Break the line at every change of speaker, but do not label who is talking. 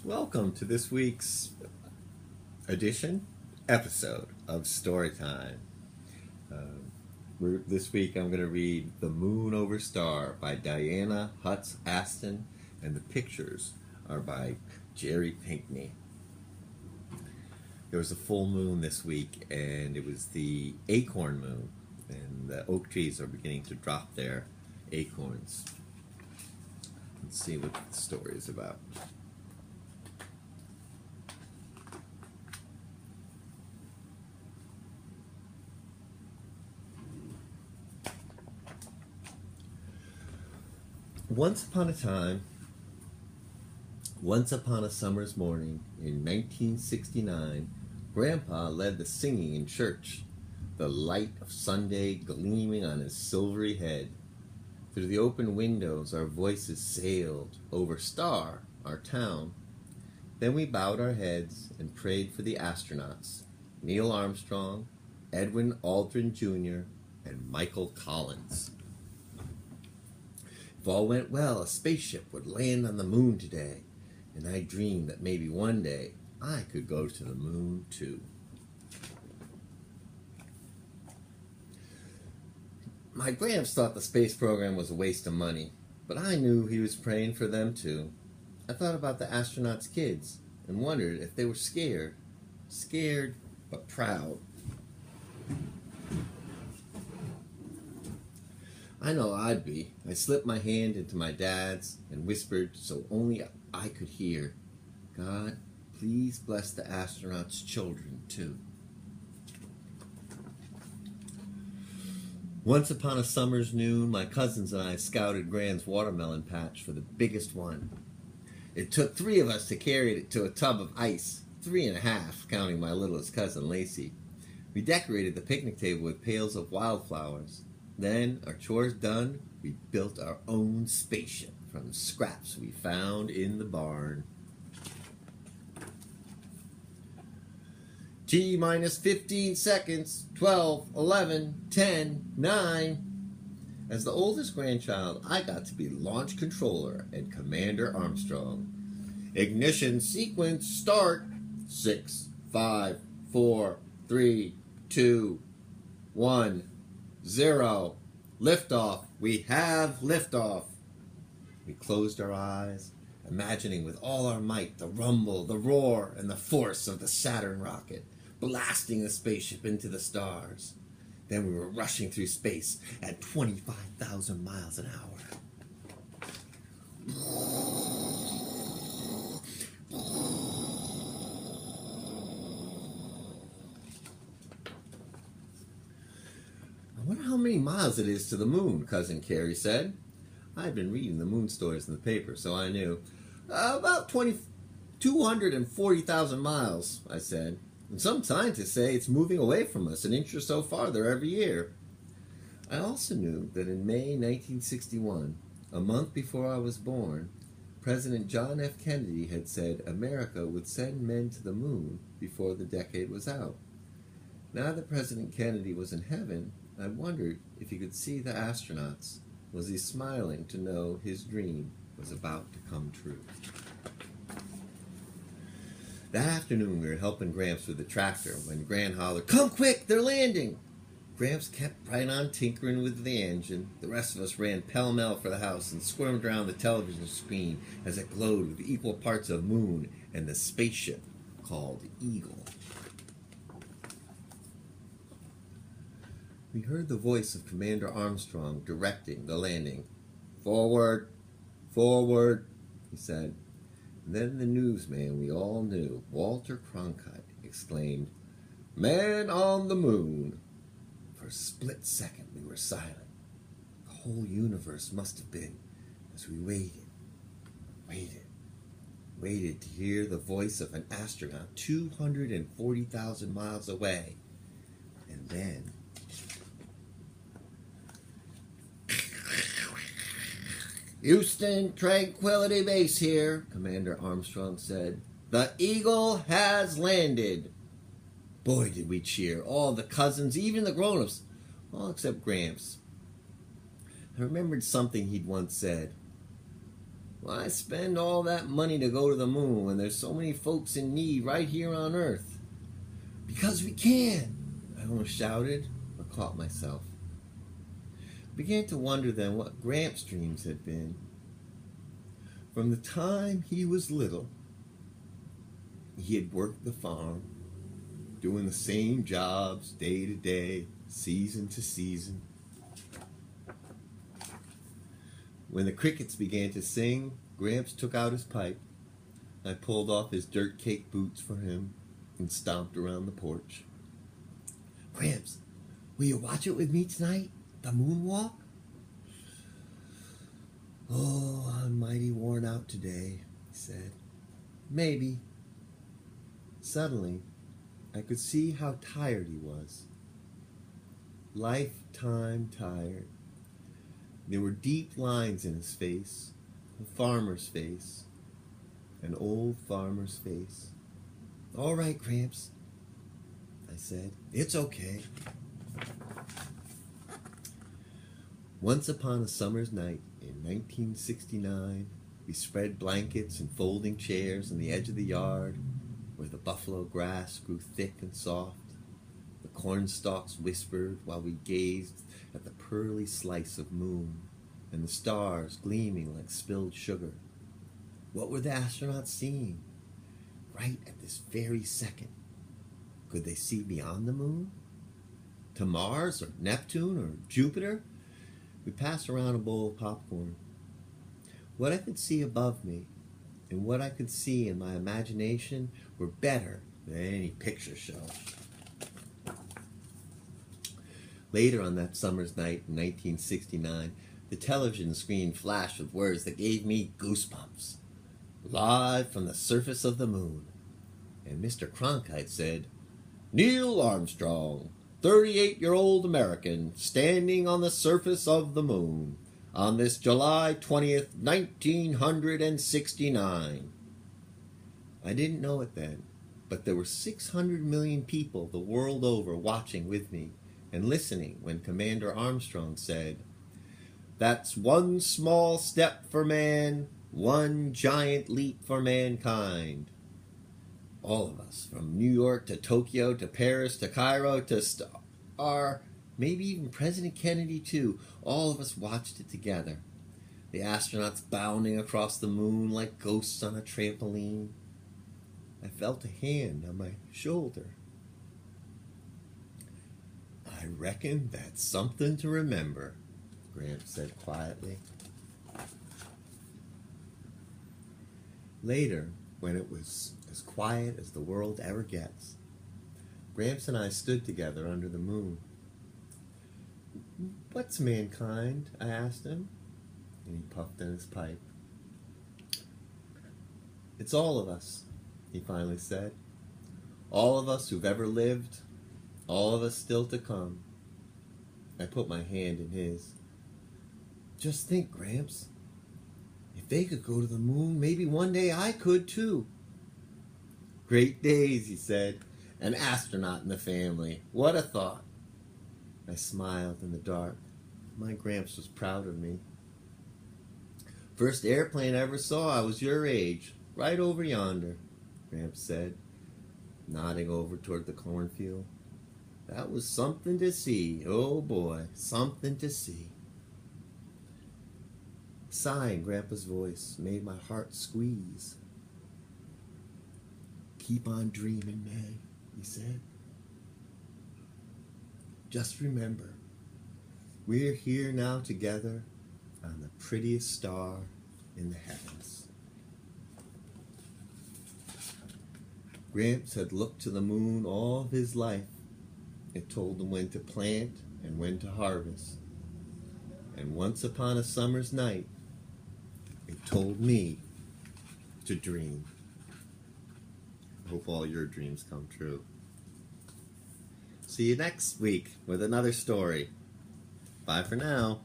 Welcome to this week's episode of Storytime. This week I'm going to read The Moon Over Star by Diana Hutts Aston, and the pictures are by Jerry Pinkney. There was a full moon this week, and it was the acorn moon, and the oak trees are beginning to drop their acorns. Let's see what the story is about. Once upon a summer's morning in 1969, Grandpa led the singing in church, the light of Sunday gleaming on his silvery head. Through the open windows our voices sailed over Star, our town. Then we bowed our heads and prayed for the astronauts, Neil Armstrong, Edwin Aldrin Jr., and Michael Collins. If all went well, a spaceship would land on the moon today, and I dreamed that maybe one day I could go to the moon too. My gramps thought the space program was a waste of money, but I knew he was praying for them too. I thought about the astronauts' kids and wondered if they were scared but proud. I know I'd be. I slipped my hand into my dad's and whispered so only I could hear, "God, please bless the astronauts' children too." Once upon a summer's noon, my cousins and I scouted Gran's watermelon patch for the biggest one. It took 3 of us to carry it to a tub of ice, 3.5, counting my littlest cousin Lacey. We decorated the picnic table with pails of wildflowers. Then, our chores done, we built our own spaceship from scraps we found in the barn. T-minus 15 seconds, 12, 11, 10, 9. As the oldest grandchild, I got to be launch controller and Commander Armstrong. Ignition sequence start. 6, 5, 4, 3, 2, 1. 0. Liftoff. We have liftoff. We closed our eyes, imagining with all our might the rumble, the roar, and the force of the Saturn rocket, blasting the spaceship into the stars. Then we were rushing through space at 25,000 miles an hour. "I wonder how many miles it is to the moon," Cousin Carrie said. I'd been reading the moon stories in the paper, so I knew. About 240,000 miles, I said. And some scientists say it's moving away from us an inch or so farther every year. I also knew that in May 1961, a month before I was born, President John F. Kennedy had said America would send men to the moon before the decade was out. Now that President Kennedy was in heaven, I wondered if he could see the astronauts. Was he smiling to know his dream was about to come true? That afternoon we were helping Gramps with the tractor when Gran hollered, "Come quick, they're landing!" Gramps kept right on tinkering with the engine. The rest of us ran pell-mell for the house and squirmed around the television screen as it glowed with equal parts of moon and the spaceship called Eagle. We heard the voice of Commander Armstrong directing the landing. "Forward, forward," he said. And then the newsman we all knew, Walter Cronkite, exclaimed, "Man on the moon." For a split second we were silent. The whole universe must have been, as we waited to hear the voice of an astronaut 240,000 miles away. And then... "Houston, Tranquility Base here," Commander Armstrong said. "The Eagle has landed." Boy, did we cheer. All the cousins, even the grown-ups, all except Gramps. I remembered something he'd once said. Why spend all that money to go to the moon when there's so many folks in need right here on Earth? Because we can, I almost shouted, but caught myself. I began to wonder then what Gramps' dreams had been. From the time he was little, he had worked the farm, doing the same jobs day to day, season to season. When the crickets began to sing, Gramps took out his pipe. I pulled off his dirt-caked boots for him and stomped around the porch. Gramps, will you watch it with me tonight? The moonwalk? Oh, I'm mighty worn out today, he said. Maybe. Suddenly, I could see how tired he was. Lifetime tired. There were deep lines in his face, a farmer's face, an old farmer's face. All right, Gramps, I said. It's okay. Once upon a summer's night in 1969, we spread blankets and folding chairs on the edge of the yard where the buffalo grass grew thick and soft. The corn stalks whispered while we gazed at the pearly slice of moon and the stars gleaming like spilled sugar. What were the astronauts seeing right at this very second? Could they see beyond the moon? To Mars or Neptune or Jupiter? We passed around a bowl of popcorn. What I could see above me and what I could see in my imagination were better than any picture show. Later on that summer's night in 1969, the television screen flashed with words that gave me goosebumps. Live from the surface of the moon. And Mr. Cronkite said, Neil Armstrong, 38-year-old American, standing on the surface of the moon on this July 20th, 1969. I didn't know it then, but there were 600 million people the world over watching with me and listening when Commander Armstrong said, That's one small step for man, one giant leap for mankind. All of us, from New York to Tokyo to Paris to Cairo to maybe even President Kennedy too, all of us watched it together. The astronauts bounding across the moon like ghosts on a trampoline. I felt a hand on my shoulder. I reckon that's something to remember, Gramps said quietly. Later, when it was as quiet as the world ever gets, Gramps and I stood together under the moon. What's mankind? I asked him, and he puffed in his pipe. It's all of us, he finally said. All of us who've ever lived, all of us still to come. I put my hand in his. Just think, Gramps. If they could go to the moon, maybe one day I could too. Great days, he said. An astronaut in the family. What a thought. I smiled in the dark. My Gramps was proud of me. First airplane I ever saw, I was your age. Right over yonder, Gramps said, nodding over toward the cornfield. That was something to see. Oh boy, something to see. A sigh in Grandpa's voice made my heart squeeze. Keep on dreaming, man, he said. Just remember, we're here now together on the prettiest star in the heavens. Gramps had looked to the moon all his life. It told him when to plant and when to harvest. And once upon a summer's night, it told me to dream. I hope all your dreams come true. See you next week with another story. Bye for now.